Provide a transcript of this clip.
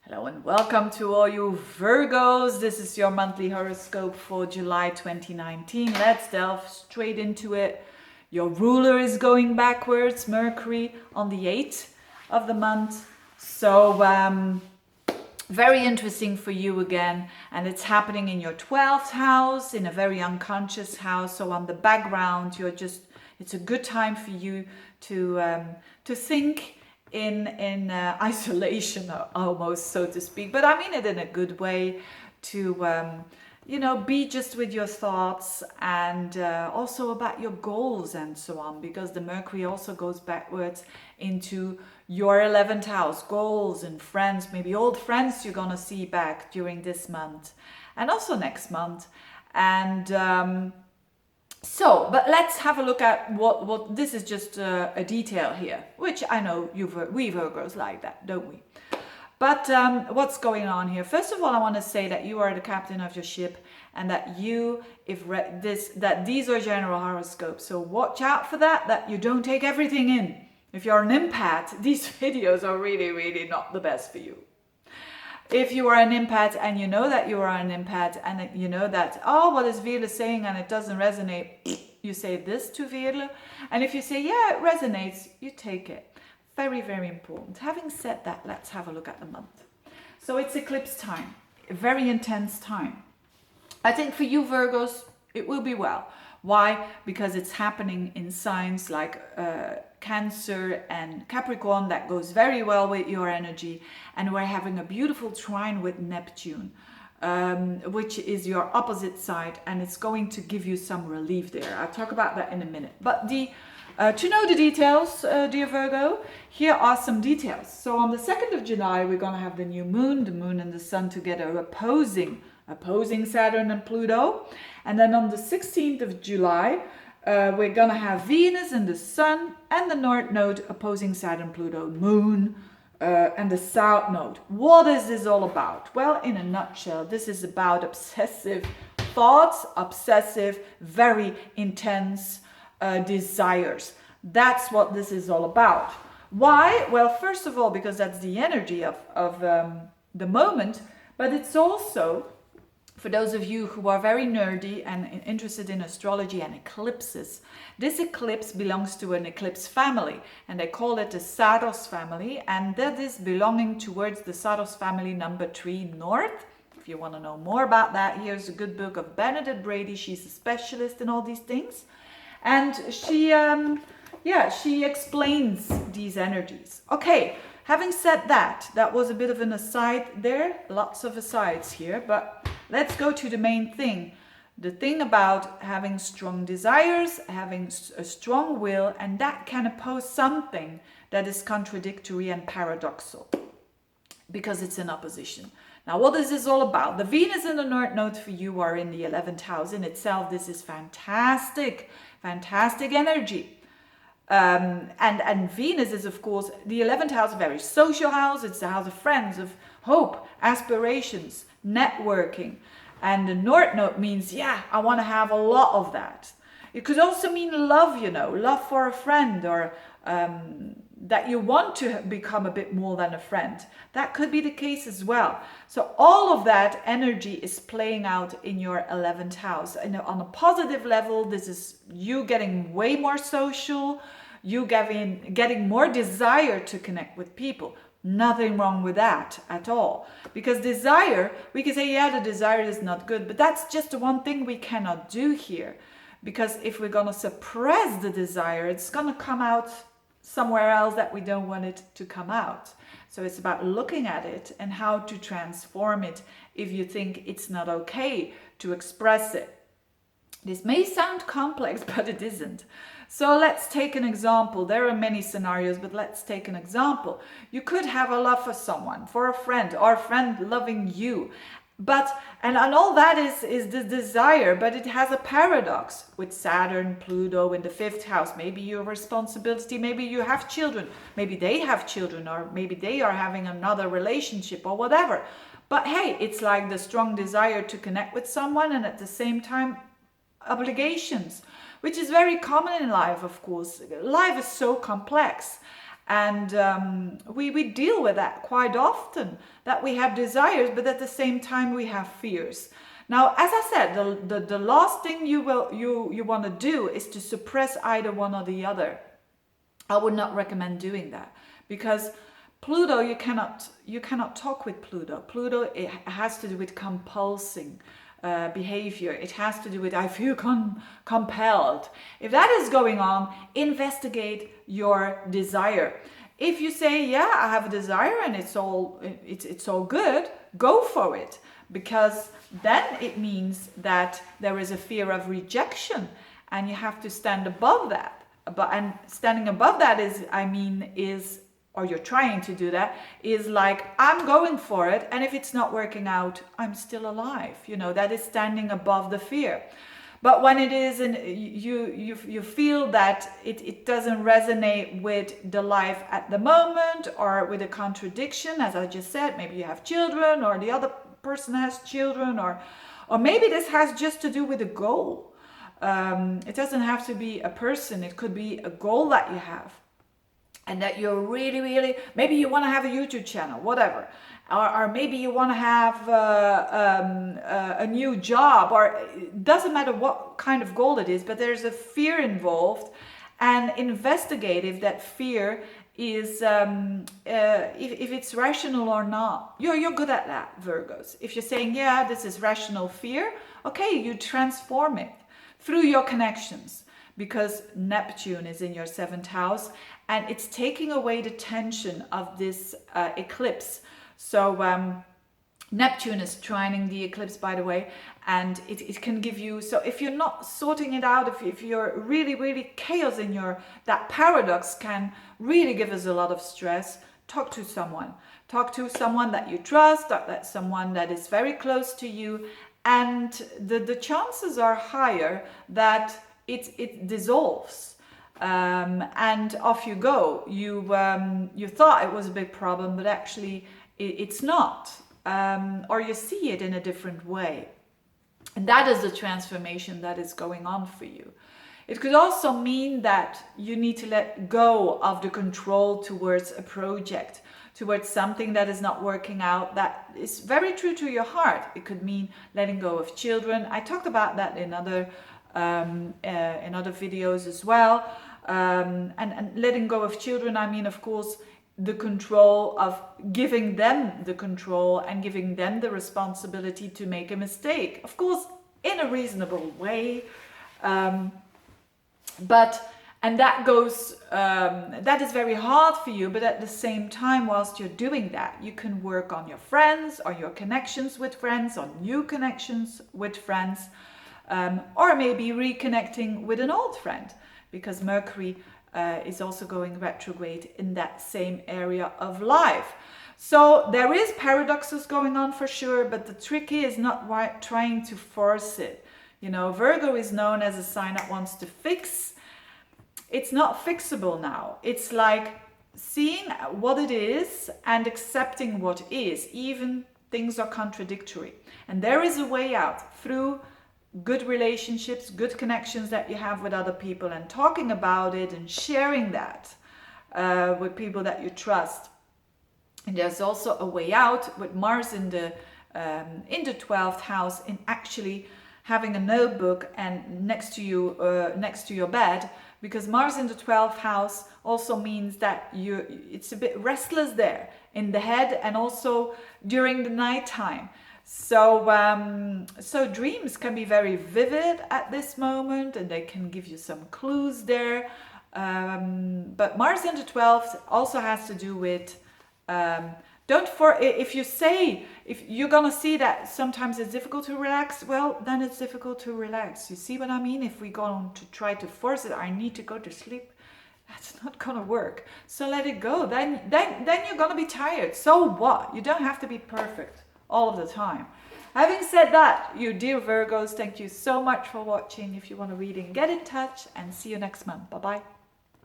Hello and welcome to all you Virgos. This is your monthly horoscope for July 2019. Let's delve straight into it. Your ruler is going backwards, Mercury, on the 8th of the month. So very interesting for you again. And it's happening in your 12th house, in a very unconscious house. So on the background, it's a good time for you to think in isolation almost, so to speak, but I mean it in a good way, to be just with your thoughts and also about your goals and so on, because the Mercury also goes backwards into your 11th house, goals and friends, maybe old friends you're gonna see back during this month and also next month. And but let's have a look at what this is, just a detail here, which I know we Virgos like that, don't we? But what's going on here? First of all, I want to say that you are the captain of your ship, and that these are general horoscopes. So watch out for that you don't take everything in. If you're an empath, these videos are really, really not the best for you. If you are an empath and you know that you are an empath, and you know that, oh, what is Veerle saying and it doesn't resonate, you say this to Veerle. And if you say, yeah, it resonates, you take it. Very, very important. Having said that, let's have a look at the month. So it's eclipse time, a very intense time. I think for you Virgos, it will be well. Why? Because it's happening in signs like Cancer and Capricorn. That goes very well with your energy. And we're having a beautiful trine with Neptune, which is your opposite side. And it's going to give you some relief there. I'll talk about that in a minute. But to know the details, dear Virgo, here are some details. So on the 2nd of July, we're going to have the new moon. The moon and the sun together opposing Saturn and Pluto. And then on the 16th of July, we're going to have Venus and the sun and the North Node opposing Saturn, Pluto, Moon, and the South Node. What is this all about? Well, in a nutshell, this is about obsessive thoughts, very intense desires. That's what this is all about. Why? Well, first of all, because that's the energy of the moment, but it's also, for those of you who are very nerdy and interested in astrology and eclipses, this eclipse belongs to an eclipse family, and they call it the Saddest Family, and that is belonging towards the Saddest Family number 3 North. If you want to know more about that, here's a good book of Bernadette Brady. She's a specialist in all these things, and she explains these energies. Okay, having said that, that was a bit of an aside there, lots of asides here, but let's go to the main thing. The thing about having strong desires, having a strong will, and that can oppose something that is contradictory and paradoxal, because it's in opposition. Now, what is this all about? The Venus and the North Node for you are in the 11th house. In itself, this is fantastic energy. And Venus is, of course, the 11th house, a very social house. It's the house of friends, of hope, aspirations, networking. And the North Node means, I want to have a lot of that. It could also mean love, love for a friend, or that you want to become a bit more than a friend. That could be the case as well. So all of that energy is playing out in your 11th house. And on a positive level, this is you getting way more social, you getting more desire to connect with people. Nothing wrong with that at all. Because desire, we can say, the desire is not good, but that's just the one thing we cannot do here. Because if we're going to suppress the desire, it's going to come out somewhere else that we don't want it to come out. So it's about looking at it and how to transform it if you think it's not okay to express it. This may sound complex, but it isn't. So let's take an example. There are many scenarios, but let's take an example. You could have a love for someone, for a friend, or a friend loving you. And all that is the desire, but it has a paradox with Saturn, Pluto in the 5th house. Maybe your responsibility, maybe you have children, maybe they have children, or maybe they are having another relationship or whatever. But hey, it's like the strong desire to connect with someone, and at the same time, obligations, which is very common in life, of course. Life is so complex. And we deal with that quite often, that we have desires, but at the same time we have fears. Now, as I said, the last thing you want to do is to suppress either one or the other. I would not recommend doing that, because Pluto, you cannot talk with Pluto. Pluto, it has to do with compulsing behavior. It has to do with I feel compelled. If that is going on, investigate your desire. If you say, yeah, I have a desire and it's all good, go for it, because then it means that there is a fear of rejection, and you have to stand above that. And standing above that is, or you're trying to do that, is like, I'm going for it, and if it's not working out, I'm still alive. That is standing above the fear. But when it is, and you feel that it doesn't resonate with the life at the moment, or with a contradiction, as I just said, maybe you have children, or the other person has children, or maybe this has just to do with a goal. It doesn't have to be a person. It could be a goal that you have, and that you're really, maybe you want to have a YouTube channel, whatever, or maybe you want to have a new job, or it doesn't matter what kind of goal it is, but there's a fear involved, and investigate if that fear is, if it's rational or not. You're good at that, Virgos. If you're saying, yeah, this is rational fear, okay, you transform it through your connections, because Neptune is in your 7th house, and it's taking away the tension of this eclipse. So Neptune is trining the eclipse, by the way, and it can give you, so if you're not sorting it out, if you're really chaos in that paradox can really give us a lot of stress. Talk to someone that you trust, someone that is very close to you, and the chances are higher that it dissolves, and off you go. You thought it was a big problem, but actually it's not, or you see it in a different way, and that is the transformation that is going on for you. It could also mean that you need to let go of the control towards a project, towards something that is not working out, that is very true to your heart. It could mean letting go of children. I talked about that in other videos as well. And letting go of children, I mean, of course, the control of giving them the control and giving them the responsibility to make a mistake. Of course, in a reasonable way. And that goes, that is very hard for you, but at the same time, whilst you're doing that, you can work on your friends, or your connections with friends, on new connections with friends, or maybe reconnecting with an old friend, because Mercury is also going retrograde in that same area of life. So there is paradoxes going on for sure, but the trick is not trying to force it. Virgo is known as a sign that wants to fix. It's not fixable now. It's like seeing what it is and accepting what is, even things are contradictory. And there is a way out through good relationships, good connections that you have with other people, and talking about it and sharing that with people that you trust. And there's also a way out with Mars in the 12th house, in actually having a notebook and next to your bed, because Mars in the 12th house also means that it's a bit restless there in the head, and also during the nighttime. So dreams can be very vivid at this moment, and they can give you some clues there. But Mars in the 12th also has to do with, if you're gonna see that sometimes it's difficult to relax, well, then it's difficult to relax. You see what I mean? If we go on to try to force it, I need to go to sleep, that's not gonna work. So let it go. Then you're gonna be tired. So what? You don't have to be perfect all of the time. Having said that, you dear Virgos, thank you so much for watching. If you want a reading, get in touch, and see you next month. Bye bye.